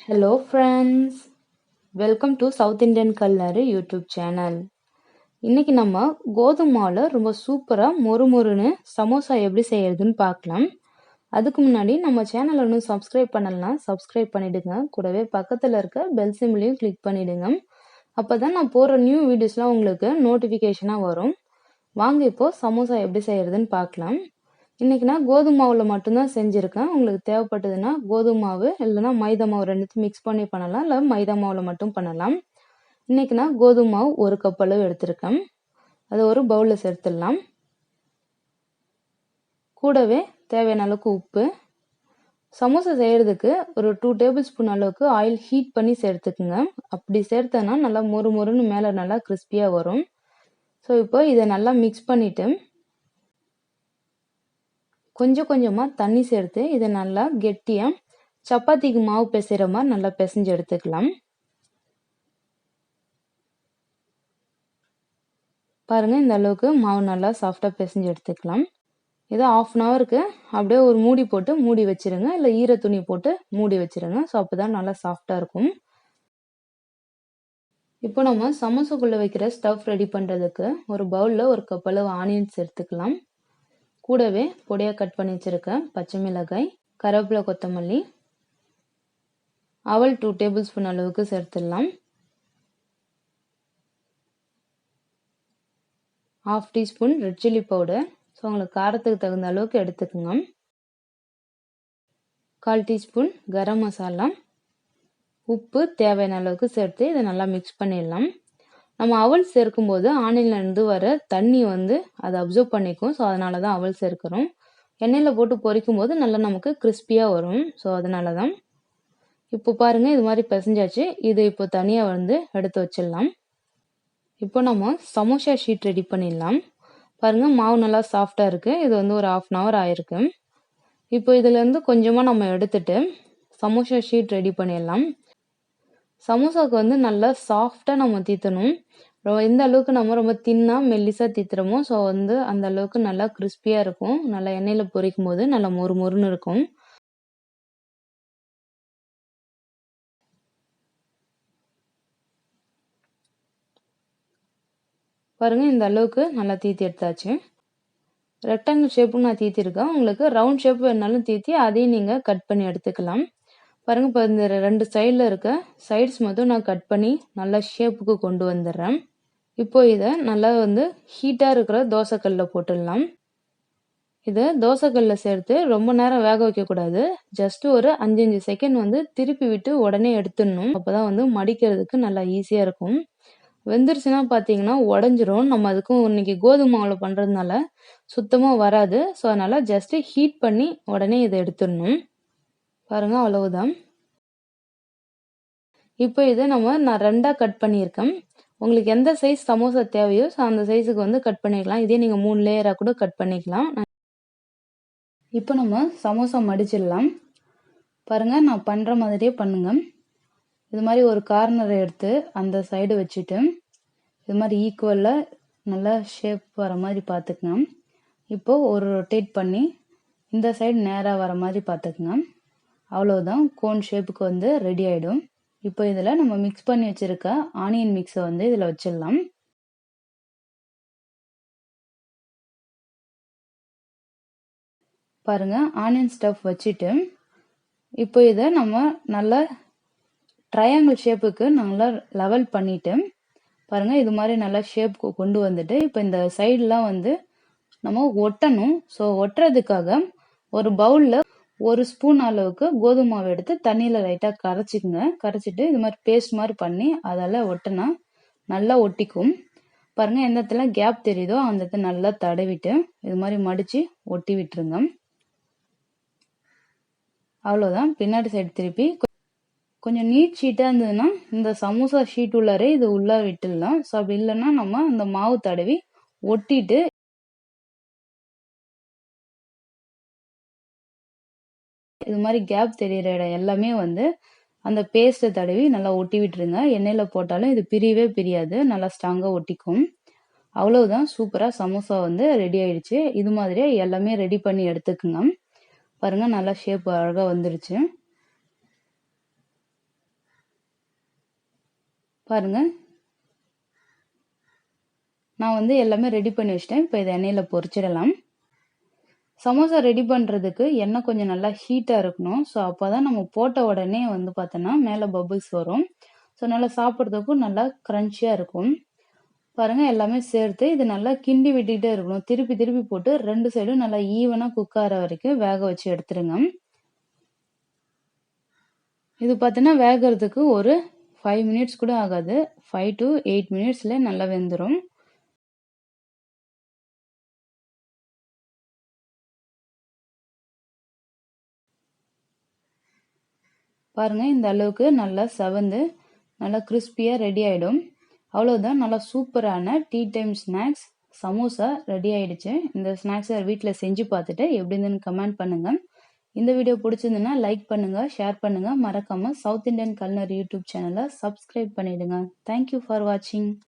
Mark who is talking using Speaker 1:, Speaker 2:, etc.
Speaker 1: Hello friends, welcome to South Indian Culinary YouTube channel. இன்னைக்கு நம்ம கோதுமை மாவுல ரொம்ப சூப்பரா மொறுமொறுன்னு சமோசா எப்படி செய்யறதுன்னு பார்க்கலாம். அதுக்கு முன்னாடி நம்ம சேனலை இன்னும் சப்ஸ்கிரைப் பண்ணலனா சப்ஸ்கிரைப் பண்ணிடுங்க. கூடவே பக்கத்துல இருக்க பெல் சிம்பிளையும் கிளிக் பண்ணிடுங்க. அப்பதான் நான் போடுற நியூ வீடியோஸ்லாம் உங்களுக்கு நோட்டிஃபிகேஷனா வரும். வாங்க இப்போ சமோசா எப்படி செய்யறதுன்னு பார்க்கலாம். இன்னைக்கு நான் கோதுமை மாவுல மட்டும்தான் செஞ்சிருக்கேன். உங்களுக்கு தேவைப்பட்டதுன்னா கோதுமை மாவு இல்லைன்னா மைதா மாவு ரெண்டுத்தையும் மிக்ஸ் பண்ணி பண்ணலாம், இல்லை மைதா மாவுல மட்டும் பண்ணலாம். இன்னைக்கு நான் கோதுமை மாவு 1 கப் அளவு எடுத்திருக்கேன். அதை ஒரு பவுல்ல சேர்த்துடலாம். கூடவே தேவையான அளவுக்கு உப்பு. சமோசா செய்யறதுக்கு ஒரு 2 டேபிள் ஸ்பூன் அளவுக்கு ஆயில் ஹீட் பண்ணி சேர்த்துக்குங்க. அப்படி சேர்த்தனா நல்லா மொறு மொறுன்னு மேலே நல்லா கிறிஸ்பியா வரும். ஸோ இப்போ இதை நல்லா மிக்ஸ் பண்ணிட்டு கொஞ்சம் கொஞ்சமா தண்ணி சேர்த்து இதை நல்லா கெட்டியா சப்பாத்திக்கு மாவு பிசைற மாதிரி நல்லா பிசைஞ்சு எடுத்துக்கலாம். பாருங்க, இந்த அளவுக்கு மாவு நல்லா சாஃப்டா பிசைஞ்சு எடுத்துக்கலாம். இதை 1/2 ஹவருக்கு அப்படியே ஒரு மூடி போட்டு மூடி வச்சிருங்க, இல்லை ஈர துணி போட்டு மூடி வச்சிருங்க. ஸோ அப்பதான் நல்லா சாஃப்டா இருக்கும். இப்போ நம்ம சமோசாக்குள்ள வைக்கிற ஸ்டஃப் ரெடி பண்றதுக்கு ஒரு பவுல்ல 1 கப் அளவு ஆனியன் சேர்த்துக்கலாம். கூடவே பொடியா கட் பண்ணி வச்சிருக்க பச்சை மிளகாய், கருவேப்பிலை, கொத்தமல்லி, அவல் 2 டேபிள் ஸ்பூன் அளவுக்கு சேர்த்துடலாம். 1/2 teaspoon red chilli powder, so உங்களுக்கு காரத்துக்கு தகுந்த அளவுக்கு எடுத்துக்கோங்க. 1/4 டீஸ்பூன் கரம் மசாலா, உப்பு தேவையான அளவுக்கு சேர்த்து இதை நல்லா மிக்ஸ் பண்ணிடலாம். நம்ம அவல் சேர்க்கும் போது ஆனியன்ல இருந்து வர தண்ணி அதை அப்சர்வ் பண்ணிக்கும். ஸோ அதனால தான் அவல் சேர்க்கிறோம். எண்ணெயில போட்டு பொரிக்கும் போது நல்லா நமக்கு கிறிஸ்பியா வரும். ஸோ அதனால தான். இப்போ பாருங்க, இது மாதிரி பிசைஞ்சாச்சு. இது இப்போ தனியா எடுத்து வச்சிடலாம். இப்போ நம்ம சமோசா ஷீட் ரெடி பண்ணிடலாம். பாருங்க, மாவு நல்லா சாஃப்டா இருக்கு. இது ஒரு 1/2 ஹவர் ஆயிருக்கு. இப்போ இதுல இருந்து கொஞ்சமா நம்ம எடுத்துட்டு சமோசா ஷீட் ரெடி பண்ணிடலாம். சமோசாவுக்கு நல்லா சாஃப்டா நம்ம தீத்தணும். எந்த அளவுக்கு நம்ம ரொம்ப தின்னா மெல்லிசா தீத்துறோமோ ஸோ அந்த அளவுக்கு நல்லா கிறிஸ்பியா இருக்கும். நல்லா எண்ணெயில பொரிக்கும் போது நல்லா மொறு மொறுன்னு இருக்கும். பாருங்க, இந்த அளவுக்கு நல்லா தீத்தி எடுத்தாச்சு. ரெக்டாங்கிள் ஷேப்புக்கு நான் தீத்திருக்கேன். உங்களுக்கு ரவுண்ட் ஷேப் வேணாலும் தீத்தி அதையும் நீங்க கட் பண்ணி எடுத்துக்கலாம். பாருங்க, இப்போ இந்த 2 சைடில் இருக்க சைட்ஸ் மட்டும் நான் கட் பண்ணி நல்லா ஷேப்புக்கு கொண்டு வந்துடுறேன். இப்போ இதை நல்லா ஹீட்டா இருக்கிற தோசைக்கல்ல போட்டுடலாம். இதை தோசைக்கல்ல சேர்த்து ரொம்ப நேரம் வேக வைக்க கூடாது. ஜஸ்ட் ஒரு 5 செகண்ட் திருப்பி விட்டு உடனே எடுத்துடணும். அப்பதான் மடிக்கிறதுக்கு நல்லா ஈஸியா இருக்கும். வெந்துருச்சுன்னா பாத்தீங்கன்னா உடஞ்சிரும். நம்ம அதுக்கும் இன்னைக்கு கோதுமை மாவுல பண்றதுனால சுத்தமா வராது. ஸோ அதனால ஜஸ்ட் ஹீட் பண்ணி உடனே இதை எடுத்துடணும். பாருங்க, அவ்வளவுதான். இப்போ இதை நான் 2ஆ கட் பண்ணியிருக்கேன். உங்களுக்கு எந்த சைஸ் சமோசா தேவையோ அந்த சைஸுக்கு கட் பண்ணிக்கலாம். இதே நீங்க 3 லேயரா கூட கட் பண்ணிக்கலாம். இப்போ நம்ம சமோசா மடிச்சிடலாம். பாருங்க, நான் பண்ற மாதிரியே பண்ணுங்க. இது மாதிரி ஒரு கார்னரை எடுத்து அந்த சைடு வச்சுட்டு இது மாதிரி ஈக்குவலா நல்லா ஷேப் வர மாதிரி பார்த்துக்கங்க. இப்போ ஒரு ரொட்டேட் பண்ணி இந்த சைடு நேரா வர மாதிரி பார்த்துக்கங்க. அவ்வளவுதான், கோன் ஷேப்புக்கு ரெடி ஆயிடும். இப்போ இதுல நம்ம மிக்ஸ் பண்ணி வச்சிருக்க ஆனியன் மிக்ஸை இதுல வச்சிடலாம். பாருங்க, ஆனியன் ஸ்டஃப் வச்சுட்டு இப்போ இதை நம்ம நல்லா ட்ரையாங்கிள் ஷேப்புக்கு நல்லா லெவல் பண்ணிட்டு பாருங்க, இது மாதிரி நல்லா ஷேப்புக்கு கொண்டு வந்துட்டு இப்போ இந்த சைடுலாம் நம்ம ஒட்டணும். ஸோ ஒட்டுறதுக்காக ஒரு பவுல்ல 1 ஸ்பூன் அளவுக்கு கோதுமை மாவு எடுத்து தண்ணியில லைட்டா கரைச்சிக்குங்க. கரைச்சிட்டு இது மாதிரி பேஸ்ட் மாதிரி பண்ணி அதால ஒட்டினா நல்லா ஒட்டிக்கும். பாருங்க, எந்த இடத்துல கேப் தெரியுதோ அந்த இடத்துல நல்லா தடவிட்டு இது மாதிரி மடிச்சு ஒட்டி விட்டுருங்க. அவ்வளவுதான். பின்னாடி சைடு திருப்பி கொஞ்சம் நீட் ஷீட்டா இருந்ததுன்னா இந்த சமோசா ஷீட் உள்ளாரே இது உள்ள விட்டுடலாம். ஸோ அப்படி இல்லைன்னா நம்ம இந்த மாவு தடவி ஒட்டிட்டு இது மாதிரி கேப் தெரியிற இடம் எல்லாமே அந்த பேஸ்ட்டை தடவி நல்லா ஒட்டி விட்டுருங்க. எண்ணெயில போட்டாலும் இது பிரியவே பிரியாது, நல்லா ஸ்ட்ராங்கா ஒட்டிக்கும். அவ்வளவுதான், சூப்பரா சமோசா ரெடி ஆயிடுச்சு. இது மாதிரியே எல்லாமே ரெடி பண்ணி எடுத்துக்குங்க. பாருங்க, நல்லா ஷேப் அழகா வந்துருச்சு. பாருங்க, நான் வந்து எல்லாமே ரெடி பண்ணி வச்சிட்டேன். இப்போ இதை எண்ணெயில் பொரிச்சிடலாம். சமோசா ரெடி பண்ணுறதுக்கு எண்ணெய் கொஞ்சம் நல்லா ஹீட்டாக இருக்கணும். ஸோ அப்போ தான் நம்ம போட்ட உடனே வந்து பார்த்தோன்னா மேலே பபுள்ஸ் வரும். ஸோ நல்லா சாப்பிட்றதுக்கும் நல்லா க்ரன்ச்சியாக இருக்கும். பாருங்கள், எல்லாமே சேர்த்து இது நல்லா கிண்டி விட்டுக்கிட்டே இருக்கணும். திருப்பி திருப்பி போட்டு 2 சைடும் நல்லா ஈவனாக குக் ஆகிற வரைக்கும் வேக வச்சு எடுத்துருங்க. இது பார்த்தீங்கன்னா வேகிறதுக்கு ஒரு 5 மினிட்ஸ் கூட ஆகாது. 5 to 8 மினிட்ஸில் நல்லா வெந்துடும். பாருங்கள், இந்த அளவுக்கு நல்லா செவந்து நல்லா கிறிஸ்பியாக ரெடி ஆகிடும். அவ்வளோதான், நல்லா சூப்பரான tea time snacks samosa ready ஆயிடுச்சு. இந்த ஸ்நாக்ஸை வீட்டில் செஞ்சு பார்த்துட்டு எப்படி இருந்துன்னு கமெண்ட் பண்ணுங்கள். இந்த வீடியோ பிடிச்சிருந்துன்னா லைக் பண்ணுங்கள், ஷேர் பண்ணுங்கள். மறக்காமல் சவுத் இண்டியன் கல்னரி யூடியூப் சேனலை சப்ஸ்கிரைப் பண்ணிவிடுங்க. தேங்க்யூ ஃபார் வாட்சிங்.